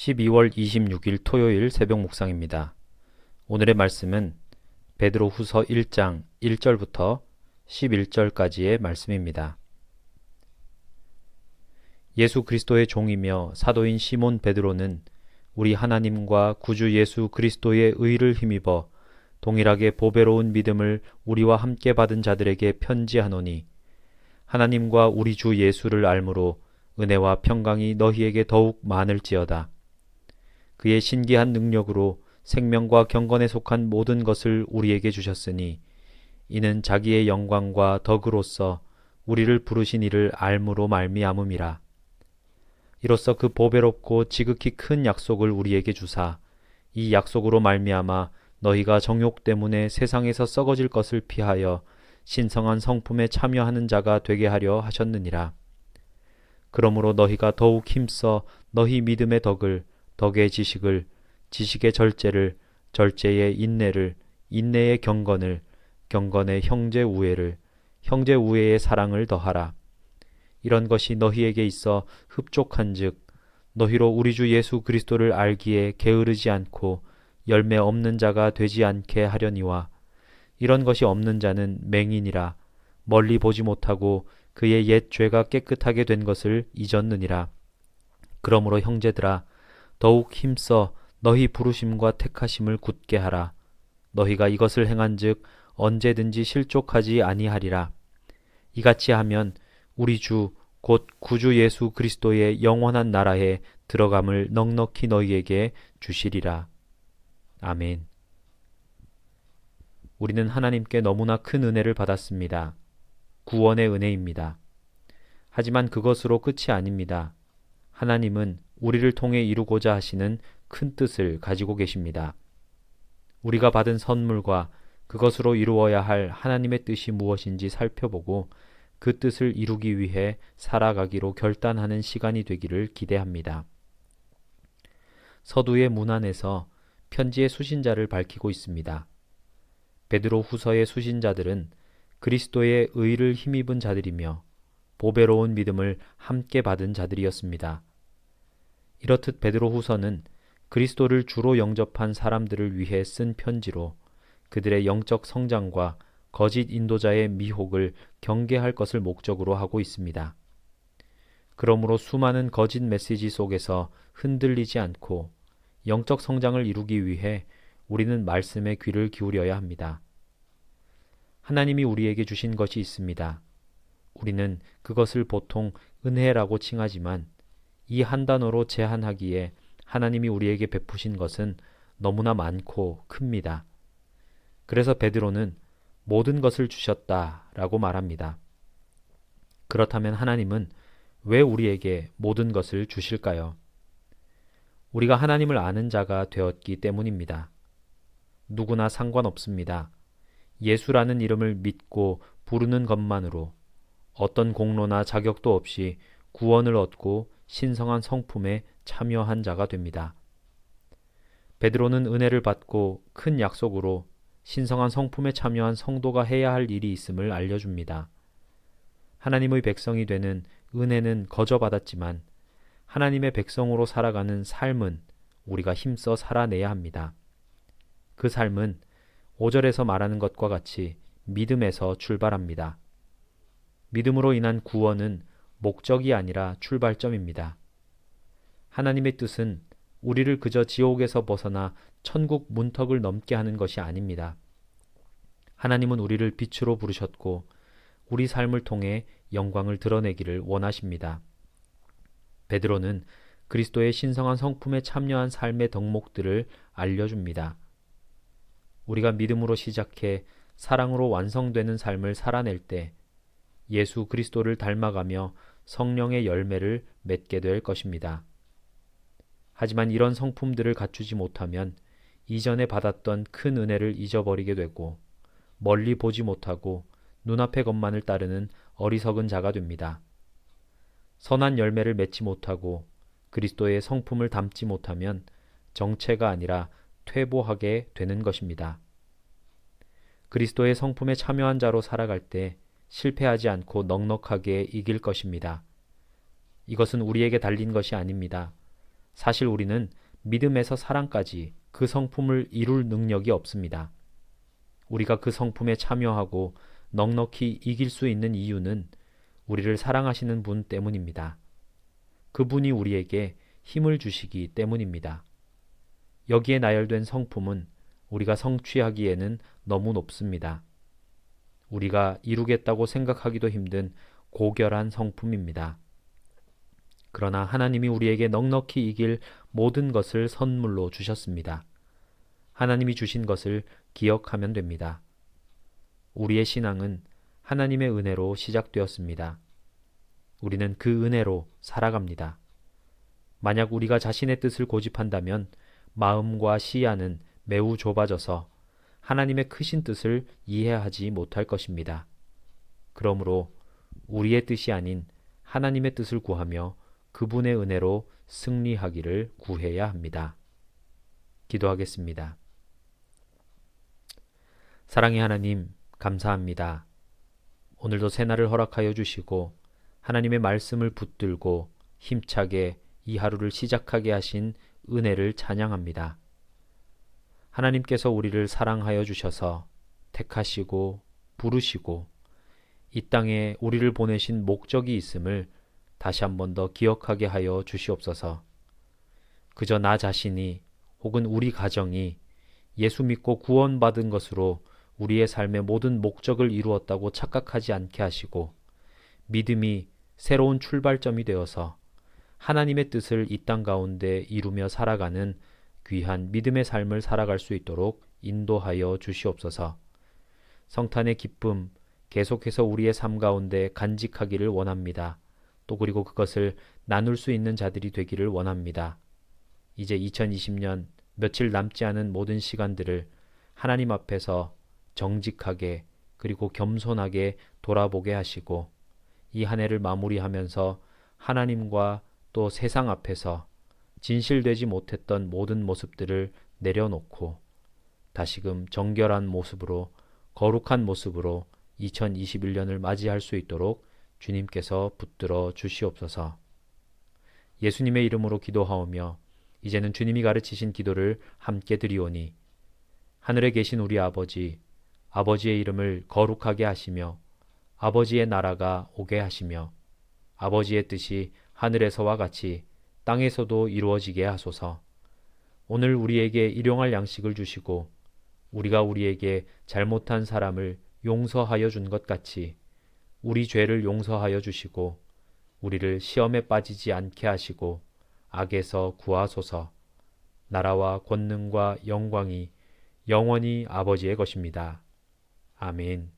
12월 26일 토요일 새벽 묵상입니다. 오늘의 말씀은 베드로 후서 1장 1절부터 11절까지의 말씀입니다. 예수 그리스도의 종이며 사도인 시몬 베드로는 우리 하나님과 구주 예수 그리스도의 의를 힘입어 동일하게 보배로운 믿음을 우리와 함께 받은 자들에게 편지하노니 하나님과 우리 주 예수를 알므로 은혜와 평강이 너희에게 더욱 많을지어다. 그의 신기한 능력으로 생명과 경건에 속한 모든 것을 우리에게 주셨으니 이는 자기의 영광과 덕으로서 우리를 부르신 이를 알므로 말미암음이라. 이로써 그 보배롭고 지극히 큰 약속을 우리에게 주사 이 약속으로 말미암아 너희가 정욕 때문에 세상에서 썩어질 것을 피하여 신성한 성품에 참여하는 자가 되게 하려 하셨느니라. 그러므로 너희가 더욱 힘써 너희 믿음의 덕을, 덕의 지식을, 지식의 절제를, 절제의 인내를, 인내의 경건을, 경건의 형제 우애를, 형제 우애의 사랑을 더하라. 이런 것이 너희에게 있어 흡족한즉 너희로 우리 주 예수 그리스도를 알기에 게으르지 않고 열매 없는 자가 되지 않게 하려니와 이런 것이 없는 자는 맹인이라 멀리 보지 못하고 그의 옛 죄가 깨끗하게 된 것을 잊었느니라. 그러므로 형제들아 더욱 힘써 너희 부르심과 택하심을 굳게 하라. 너희가 이것을 행한즉 언제든지 실족하지 아니하리라. 이같이 하면 우리 주 곧 구주 예수 그리스도의 영원한 나라에 들어감을 넉넉히 너희에게 주시리라. 아멘. 우리는 하나님께 너무나 큰 은혜를 받았습니다. 구원의 은혜입니다. 하지만 그것으로 끝이 아닙니다. 하나님은 우리를 통해 이루고자 하시는 큰 뜻을 가지고 계십니다. 우리가 받은 선물과 그것으로 이루어야 할 하나님의 뜻이 무엇인지 살펴보고 그 뜻을 이루기 위해 살아가기로 결단하는 시간이 되기를 기대합니다. 서두의 문안에서 편지의 수신자를 밝히고 있습니다. 베드로 후서의 수신자들은 그리스도의 의를 힘입은 자들이며 보배로운 믿음을 함께 받은 자들이었습니다. 이렇듯 베드로 후서는 그리스도를 주로 영접한 사람들을 위해 쓴 편지로 그들의 영적 성장과 거짓 인도자의 미혹을 경계할 것을 목적으로 하고 있습니다. 그러므로 수많은 거짓 메시지 속에서 흔들리지 않고 영적 성장을 이루기 위해 우리는 말씀에 귀를 기울여야 합니다. 하나님이 우리에게 주신 것이 있습니다. 우리는 그것을 보통 은혜라고 칭하지만 이 한 단어로 제한하기에 하나님이 우리에게 베푸신 것은 너무나 많고 큽니다. 그래서 베드로는 모든 것을 주셨다라고 말합니다. 그렇다면 하나님은 왜 우리에게 모든 것을 주실까요? 우리가 하나님을 아는 자가 되었기 때문입니다. 누구나 상관없습니다. 예수라는 이름을 믿고 부르는 것만으로 어떤 공로나 자격도 없이 구원을 얻고 신성한 성품에 참여한 자가 됩니다. 베드로는 은혜를 받고 큰 약속으로 신성한 성품에 참여한 성도가 해야 할 일이 있음을 알려줍니다. 하나님의 백성이 되는 은혜는 거저 받았지만 하나님의 백성으로 살아가는 삶은 우리가 힘써 살아내야 합니다. 그 삶은 5절에서 말하는 것과 같이 믿음에서 출발합니다. 믿음으로 인한 구원은 목적이 아니라 출발점입니다. 하나님의 뜻은 우리를 그저 지옥에서 벗어나 천국 문턱을 넘게 하는 것이 아닙니다. 하나님은 우리를 빛으로 부르셨고 우리 삶을 통해 영광을 드러내기를 원하십니다. 베드로는 그리스도의 신성한 성품에 참여한 삶의 덕목들을 알려줍니다. 우리가 믿음으로 시작해 사랑으로 완성되는 삶을 살아낼 때 예수 그리스도를 닮아가며 성령의 열매를 맺게 될 것입니다. 하지만 이런 성품들을 갖추지 못하면 이전에 받았던 큰 은혜를 잊어버리게 되고 멀리 보지 못하고 눈앞의 것만을 따르는 어리석은 자가 됩니다. 선한 열매를 맺지 못하고 그리스도의 성품을 담지 못하면 정체가 아니라 퇴보하게 되는 것입니다. 그리스도의 성품에 참여한 자로 살아갈 때 실패하지 않고 넉넉하게 이길 것입니다. 이것은 우리에게 달린 것이 아닙니다. 사실 우리는 믿음에서 사랑까지 그 성품을 이룰 능력이 없습니다. 우리가 그 성품에 참여하고 넉넉히 이길 수 있는 이유는 우리를 사랑하시는 분 때문입니다. 그분이 우리에게 힘을 주시기 때문입니다. 여기에 나열된 성품은 우리가 성취하기에는 너무 높습니다. 우리가 이루겠다고 생각하기도 힘든 고결한 성품입니다. 그러나 하나님이 우리에게 넉넉히 이길 모든 것을 선물로 주셨습니다. 하나님이 주신 것을 기억하면 됩니다. 우리의 신앙은 하나님의 은혜로 시작되었습니다. 우리는 그 은혜로 살아갑니다. 만약 우리가 자신의 뜻을 고집한다면 마음과 시야는 매우 좁아져서 하나님의 크신 뜻을 이해하지 못할 것입니다. 그러므로 우리의 뜻이 아닌 하나님의 뜻을 구하며 그분의 은혜로 승리하기를 구해야 합니다. 기도하겠습니다. 사랑의 하나님, 감사합니다. 오늘도 새날을 허락하여 주시고 하나님의 말씀을 붙들고 힘차게 이 하루를 시작하게 하신 은혜를 찬양합니다. 하나님께서 우리를 사랑하여 주셔서 택하시고 부르시고 이 땅에 우리를 보내신 목적이 있음을 다시 한 번 더 기억하게 하여 주시옵소서. 그저 나 자신이 혹은 우리 가정이 예수 믿고 구원받은 것으로 우리의 삶의 모든 목적을 이루었다고 착각하지 않게 하시고 믿음이 새로운 출발점이 되어서 하나님의 뜻을 이 땅 가운데 이루며 살아가는 귀한 믿음의 삶을 살아갈 수 있도록 인도하여 주시옵소서. 성탄의 기쁨 계속해서 우리의 삶 가운데 간직하기를 원합니다. 또 그리고 그것을 나눌 수 있는 자들이 되기를 원합니다. 이제 2020년 며칠 남지 않은 모든 시간들을 하나님 앞에서 정직하게 그리고 겸손하게 돌아보게 하시고 이 한 해를 마무리하면서 하나님과 또 세상 앞에서 진실되지 못했던 모든 모습들을 내려놓고 다시금 정결한 모습으로 거룩한 모습으로 2021년을 맞이할 수 있도록 주님께서 붙들어 주시옵소서. 예수님의 이름으로 기도하오며 이제는 주님이 가르치신 기도를 함께 드리오니 하늘에 계신 우리 아버지, 아버지의 이름을 거룩하게 하시며 아버지의 나라가 오게 하시며 아버지의 뜻이 하늘에서와 같이 땅에서도 이루어지게 하소서. 오늘 우리에게 일용할 양식을 주시고 우리가 우리에게 잘못한 사람을 용서하여 준 것 같이 우리 죄를 용서하여 주시고 우리를 시험에 빠지지 않게 하시고 악에서 구하소서. 나라와 권능과 영광이 영원히 아버지의 것입니다. 아멘.